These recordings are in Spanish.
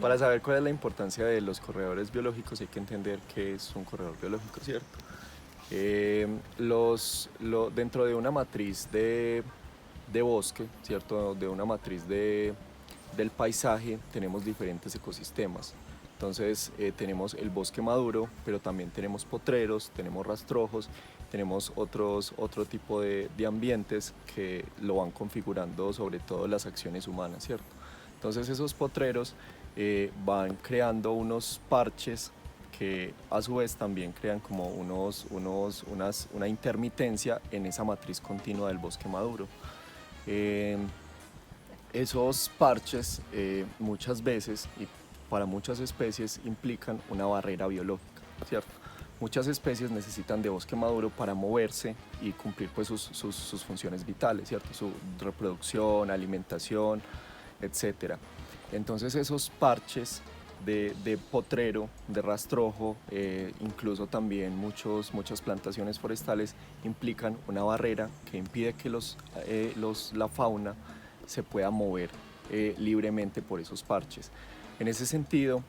Para saber cuál es la importancia de los corredores biológicos hay que entender qué es un corredor biológico, ¿cierto? Dentro de una matriz de bosque, ¿cierto? De una matriz del paisaje tenemos diferentes ecosistemas. Entonces tenemos el bosque maduro, pero también tenemos potreros, tenemos rastrojos, tenemos otro tipo de ambientes que lo van configurando sobre todo las acciones humanas, ¿cierto? Entonces esos potreros van creando unos parches que a su vez también crean como una intermitencia en esa matriz continua del bosque maduro. Esos parches muchas veces y para muchas especies implican una barrera biológica, ¿cierto? Muchas especies necesitan de bosque maduro para moverse y cumplir pues, sus funciones vitales, ¿cierto? Su reproducción, alimentación, etc. Entonces esos parches de potrero, de rastrojo, incluso también muchas plantaciones forestales implican una barrera que impide que la fauna se pueda mover libremente por esos parches. En ese sentido,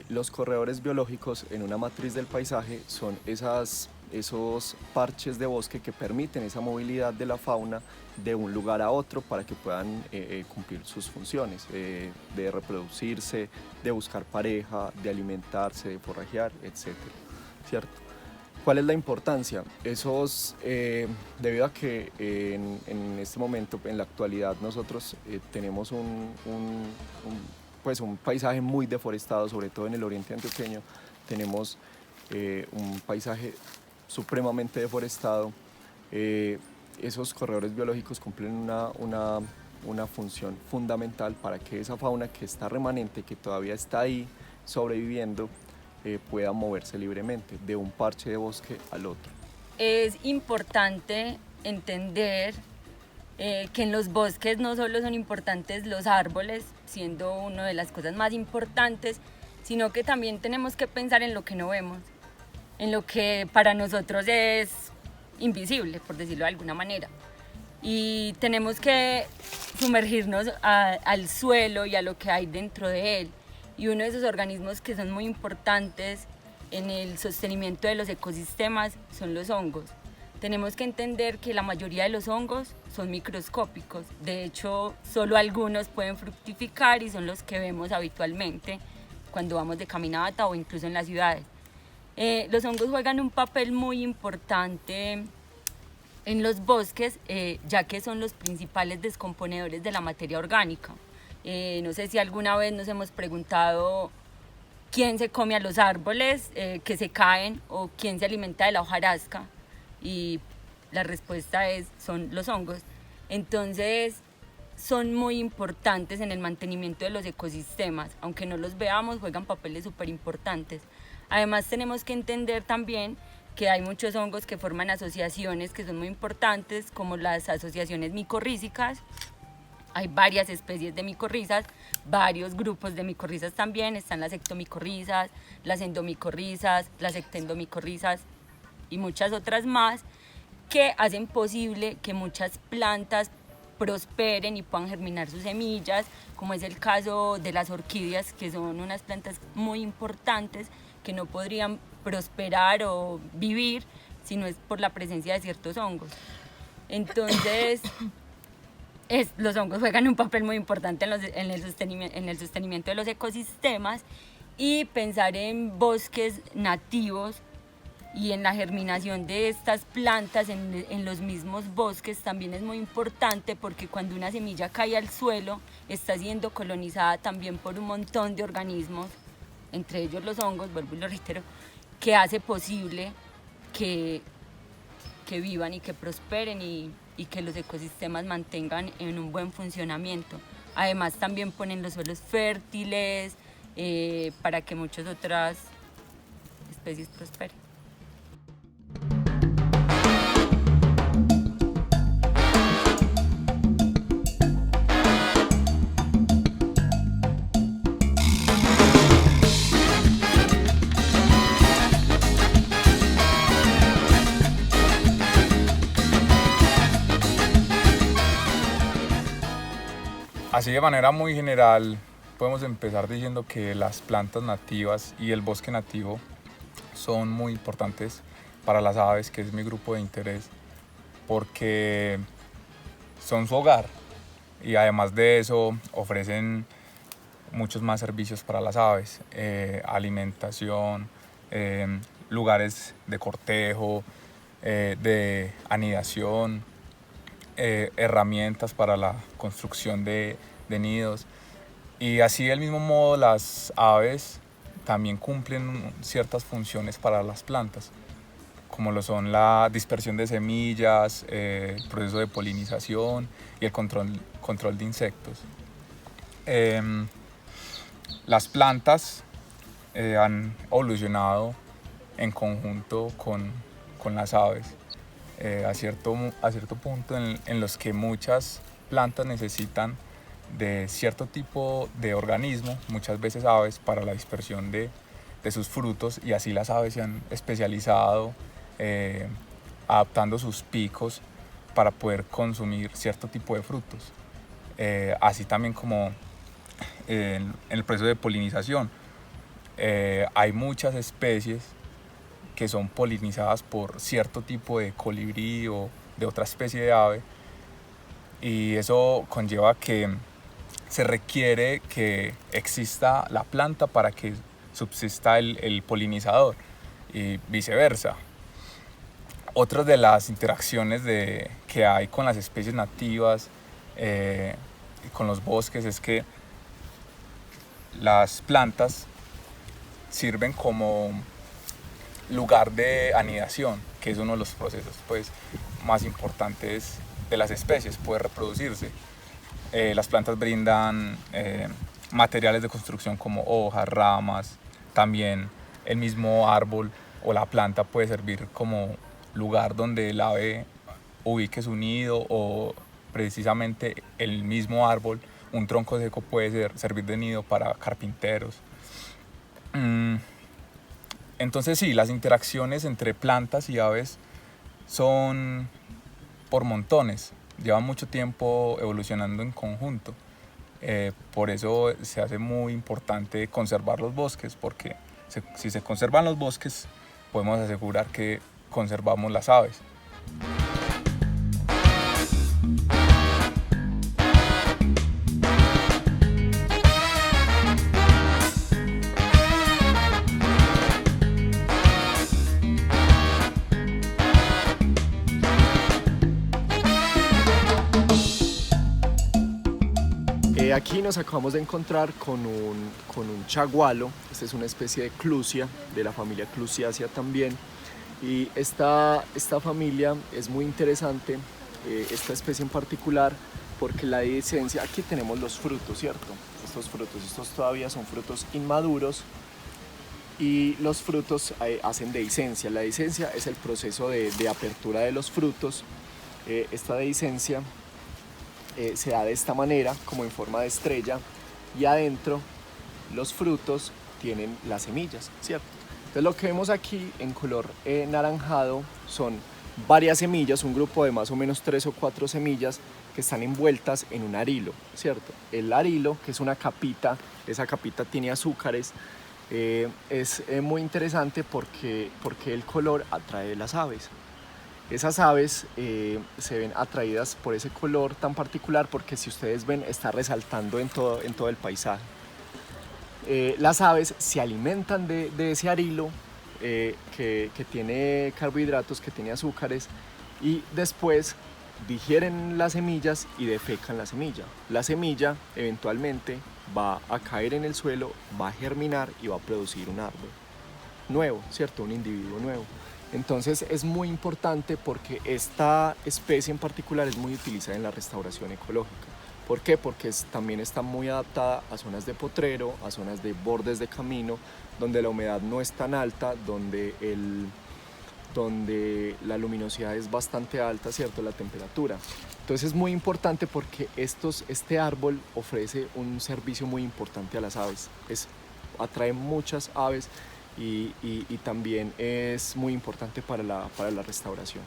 los corredores biológicos en una matriz del paisaje son esos parches de bosque que permiten esa movilidad de la fauna de un lugar a otro para que puedan cumplir sus funciones de reproducirse, de buscar pareja, de alimentarse, de forrajear, etc. ¿Cierto? ¿Cuál es la importancia? Debido a que en este momento, en la actualidad, nosotros tenemos pues un paisaje muy deforestado, sobre todo en el oriente antioqueño, tenemos un paisaje supremamente deforestado. Esos corredores biológicos cumplen una función fundamental para que esa fauna que está remanente, que todavía está ahí sobreviviendo, pueda moverse libremente de un parche de bosque al otro. Es importante entender que en los bosques no solo son importantes los árboles, siendo una de las cosas más importantes, sino que también tenemos que pensar en lo que no vemos, en lo que para nosotros es invisible, por decirlo de alguna manera. Y tenemos que sumergirnos al suelo y a lo que hay dentro de él. Y uno de esos organismos que son muy importantes en el sostenimiento de los ecosistemas son los hongos. Tenemos que entender que la mayoría de los hongos son microscópicos. De hecho, solo algunos pueden fructificar y son los que vemos habitualmente cuando vamos de caminata o incluso en las ciudades. Los hongos juegan un papel muy importante en los bosques, ya que son los principales descomponedores de la materia orgánica. No sé si alguna vez nos hemos preguntado quién se come a los árboles que se caen o quién se alimenta de la hojarasca, y la respuesta son los hongos. Entonces son muy importantes en el mantenimiento de los ecosistemas, aunque no los veamos, juegan papeles súper importantes. Además tenemos que entender también que hay muchos hongos que forman asociaciones que son muy importantes, como las asociaciones micorrízicas. Hay varias especies de micorrizas, varios grupos de micorrizas también, están las ectomicorrizas, las endomicorrizas, las ectendomicorrizas y muchas otras más, que hacen posible que muchas plantas prosperen y puedan germinar sus semillas, como es el caso de las orquídeas, que son unas plantas muy importantes que no podrían prosperar o vivir si no es por la presencia de ciertos hongos. Entonces, los hongos juegan un papel muy importante en el sostenimiento de los ecosistemas, y pensar en bosques nativos y en la germinación de estas plantas en los mismos bosques también es muy importante, porque cuando una semilla cae al suelo está siendo colonizada también por un montón de organismos, entre ellos los hongos, vuelvo y lo reitero, que hace posible que vivan y que prosperen y que los ecosistemas mantengan en un buen funcionamiento. Además también ponen los suelos fértiles para que muchas otras especies prosperen. Así de manera muy general, podemos empezar diciendo que las plantas nativas y el bosque nativo son muy importantes para las aves, que es mi grupo de interés, porque son su hogar y además de eso ofrecen muchos más servicios para las aves, alimentación, lugares de cortejo, de anidación, herramientas para la construcción de nidos. Y así del mismo modo las aves también cumplen ciertas funciones para las plantas, como lo son la dispersión de semillas, el proceso de polinización y el control de insectos. Las plantas han evolucionado en conjunto con las aves a cierto punto en los que muchas plantas necesitan de cierto tipo de organismo, muchas veces aves, para la dispersión de sus frutos, y así las aves se han especializado adaptando sus picos para poder consumir cierto tipo de frutos. Así también como en el proceso de polinización. Hay muchas especies que son polinizadas por cierto tipo de colibrí o de otra especie de ave, y eso conlleva que se requiere que exista la planta para que subsista el polinizador y viceversa. Otras de las interacciones que hay con las especies nativas y con los bosques es que las plantas sirven como lugar de anidación, que es uno de los procesos más importantes de las especies, poder reproducirse. Las plantas brindan materiales de construcción como hojas, ramas, también el mismo árbol o la planta puede servir como lugar donde el ave ubique su nido, o precisamente el mismo árbol, un tronco seco, puede servir de nido para carpinteros. Entonces sí, las interacciones entre plantas y aves son por montones, llevan mucho tiempo evolucionando en conjunto. Por eso se hace muy importante conservar los bosques, porque si se conservan los bosques, podemos asegurar que conservamos las aves. Aquí nos acabamos de encontrar con un chagualo. Esta es una especie de clusia, de la familia Clusiaceae también. Y esta familia es muy interesante, esta especie en particular, porque la dehiscencia, aquí tenemos los frutos, ¿cierto? Estos todavía son frutos inmaduros, y los frutos hacen dehiscencia. La dehiscencia es el proceso de apertura de los frutos. Esta dehiscencia se da de esta manera, como en forma de estrella, y adentro los frutos tienen las semillas, ¿cierto? Entonces lo que vemos aquí en color naranjado son varias semillas, un grupo de más o menos 3 o 4 semillas que están envueltas en un arilo, ¿cierto? El arilo, que es una capita, esa capita tiene azúcares. Es muy interesante porque el color atrae las aves. Esas aves se ven atraídas por ese color tan particular porque, si ustedes ven, está resaltando en todo el paisaje. Las aves se alimentan de ese arilo que tiene carbohidratos, que tiene azúcares, y después digieren las semillas y defecan la semilla. La semilla eventualmente va a caer en el suelo, va a germinar y va a producir un árbol nuevo, ¿cierto? Un individuo nuevo. Entonces es muy importante porque esta especie en particular es muy utilizada en la restauración ecológica. ¿Por qué? Porque también está muy adaptada a zonas de potrero, a zonas de bordes de camino, donde la humedad no es tan alta, donde la luminosidad es bastante alta, ¿cierto? La temperatura. Entonces es muy importante porque este árbol ofrece un servicio muy importante a las aves. Atrae muchas aves y también es muy importante para la restauración.